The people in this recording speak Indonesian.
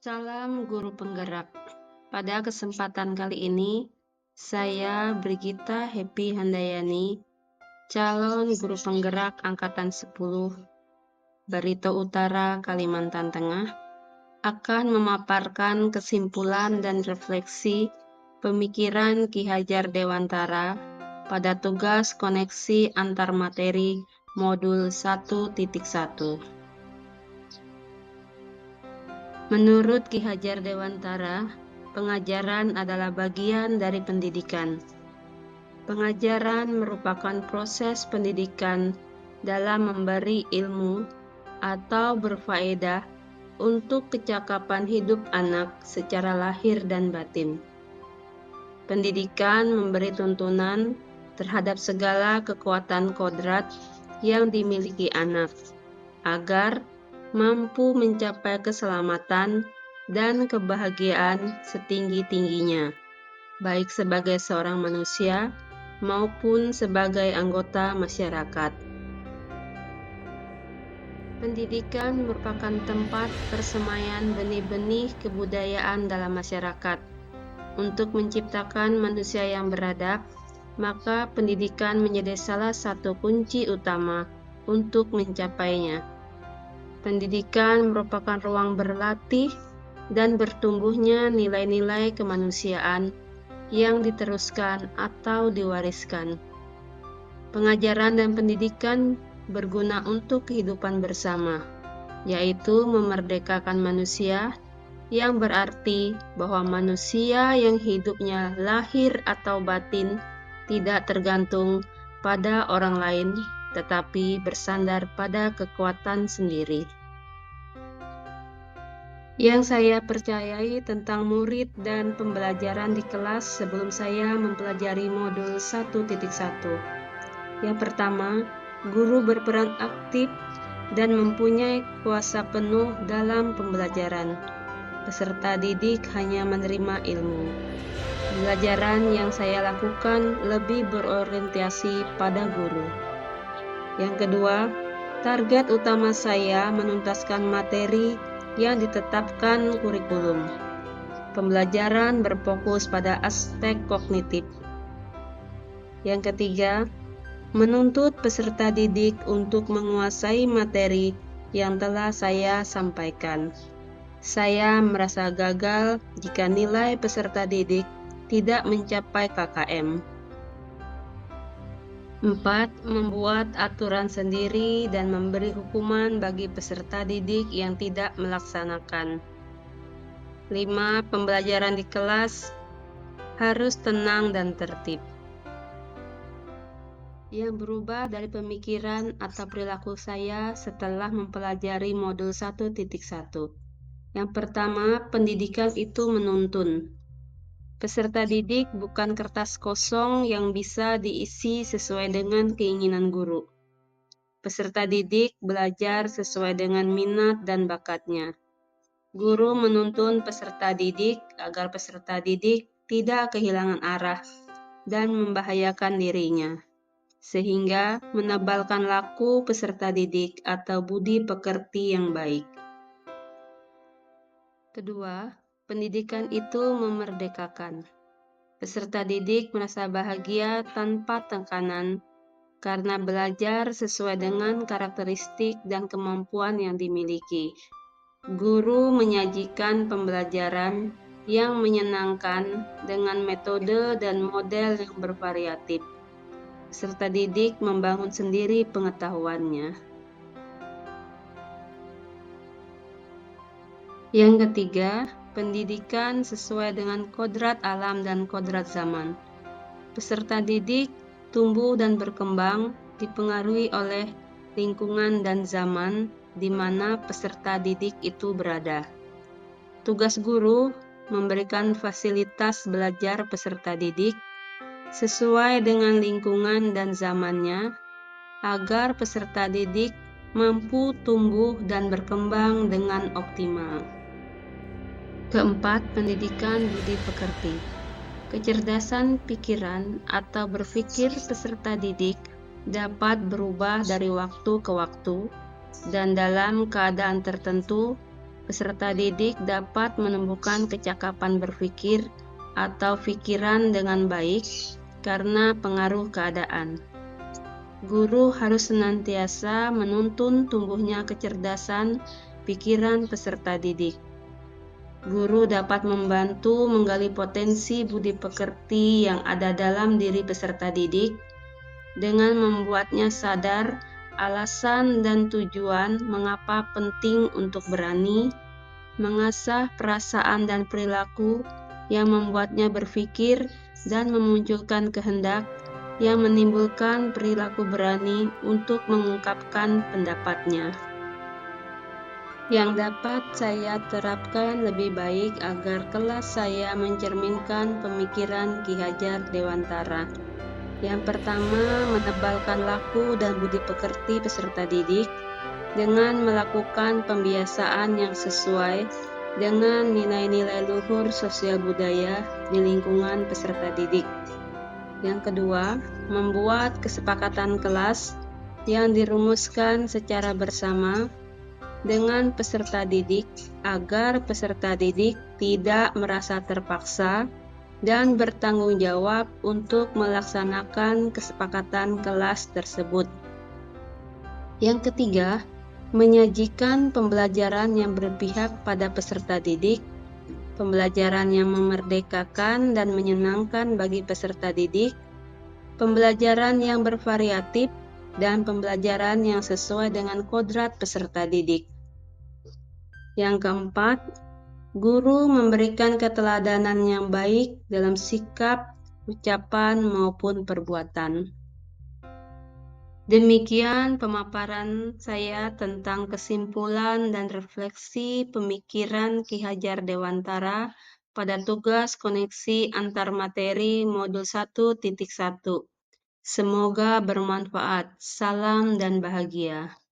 Salam guru penggerak. Pada kesempatan kali ini, saya Brigita Happy Handayani, calon guru penggerak angkatan 10 Barito Utara, Kalimantan Tengah, akan memaparkan kesimpulan dan refleksi pemikiran Ki Hajar Dewantara pada tugas koneksi antar materi modul 1.1. Menurut Ki Hajar Dewantara, pengajaran adalah bagian dari pendidikan. Pengajaran merupakan proses pendidikan dalam memberi ilmu atau berfaedah untuk kecakapan hidup anak secara lahir dan batin. Pendidikan memberi tuntunan terhadap segala kekuatan kodrat yang dimiliki anak, agar mampu mencapai keselamatan dan kebahagiaan setinggi-tingginya, baik sebagai seorang manusia maupun sebagai anggota masyarakat. Pendidikan merupakan tempat persemaian benih-benih kebudayaan dalam masyarakat. Untuk menciptakan manusia yang beradab, maka pendidikan menjadi salah satu kunci utama untuk mencapainya. Pendidikan merupakan ruang berlatih dan bertumbuhnya nilai-nilai kemanusiaan yang diteruskan atau diwariskan. Pengajaran dan pendidikan berguna untuk kehidupan bersama, yaitu memerdekakan manusia, yang berarti bahwa manusia yang hidupnya lahir atau batin tidak tergantung pada orang lain, tetapi bersandar pada kekuatan sendiri. Yang saya percayai tentang murid dan pembelajaran di kelas sebelum saya mempelajari modul 1.1. Yang pertama, guru berperan aktif dan mempunyai kuasa penuh dalam pembelajaran. Peserta didik hanya menerima ilmu. Pembelajaran yang saya lakukan lebih berorientasi pada guru. Yang kedua, target utama saya menuntaskan materi yang ditetapkan kurikulum. Pembelajaran berfokus pada aspek kognitif. Yang ketiga, menuntut peserta didik untuk menguasai materi yang telah saya sampaikan. Saya merasa gagal jika nilai peserta didik tidak mencapai KKM. 4. Membuat aturan sendiri dan memberi hukuman bagi peserta didik yang tidak melaksanakan. 5. Pembelajaran di kelas harus tenang dan tertib. Yang berubah dari pemikiran atau perilaku saya setelah mempelajari modul 1.1. Yang pertama, pendidikan itu menuntun. Peserta didik bukan kertas kosong yang bisa diisi sesuai dengan keinginan guru. Peserta didik belajar sesuai dengan minat dan bakatnya. Guru menuntun peserta didik agar peserta didik tidak kehilangan arah dan membahayakan dirinya, sehingga menebalkan laku peserta didik atau budi pekerti yang baik. Kedua, pendidikan itu memerdekakan. Peserta didik merasa bahagia tanpa tekanan karena belajar sesuai dengan karakteristik dan kemampuan yang dimiliki. Guru menyajikan pembelajaran yang menyenangkan dengan metode dan model yang bervariatif. Peserta didik membangun sendiri pengetahuannya. Yang ketiga, pendidikan sesuai dengan kodrat alam dan kodrat zaman. Peserta didik tumbuh dan berkembang dipengaruhi oleh lingkungan dan zaman di mana peserta didik itu berada. Tugas guru memberikan fasilitas belajar peserta didik sesuai dengan lingkungan dan zamannya, agar peserta didik mampu tumbuh dan berkembang dengan optimal. Keempat, pendidikan budi pekerti. Kecerdasan pikiran atau berpikir peserta didik dapat berubah dari waktu ke waktu dan dalam keadaan tertentu Peserta didik dapat menumbuhkan kecakapan berpikir atau pikiran dengan baik karena pengaruh keadaan. Guru harus senantiasa menuntun tumbuhnya kecerdasan pikiran peserta didik. Guru dapat membantu menggali potensi budi pekerti yang ada dalam diri peserta didik dengan membuatnya sadar alasan dan tujuan mengapa penting untuk berani mengasah perasaan dan perilaku yang membuatnya berpikir dan memunculkan kehendak yang menimbulkan perilaku berani untuk mengungkapkan pendapatnya. Yang dapat saya terapkan lebih baik agar kelas saya mencerminkan pemikiran Ki Hajar Dewantara. Yang pertama, menebalkan laku dan budi pekerti peserta didik dengan melakukan pembiasaan yang sesuai dengan nilai-nilai luhur sosial budaya di lingkungan peserta didik. Yang kedua, membuat kesepakatan kelas yang dirumuskan secara bersama dengan peserta didik agar peserta didik tidak merasa terpaksa dan bertanggung jawab untuk melaksanakan kesepakatan kelas tersebut. Yang ketiga, menyajikan pembelajaran yang berpihak pada peserta didik, pembelajaran yang memerdekakan dan menyenangkan bagi peserta didik, pembelajaran yang bervariatif, dan pembelajaran yang sesuai dengan kodrat peserta didik. Yang keempat, guru memberikan keteladanan yang baik dalam sikap, ucapan, maupun perbuatan. Demikian pemaparan saya tentang kesimpulan dan refleksi pemikiran Ki Hajar Dewantara pada tugas koneksi antar materi modul 1.1. Semoga bermanfaat. Salam dan bahagia.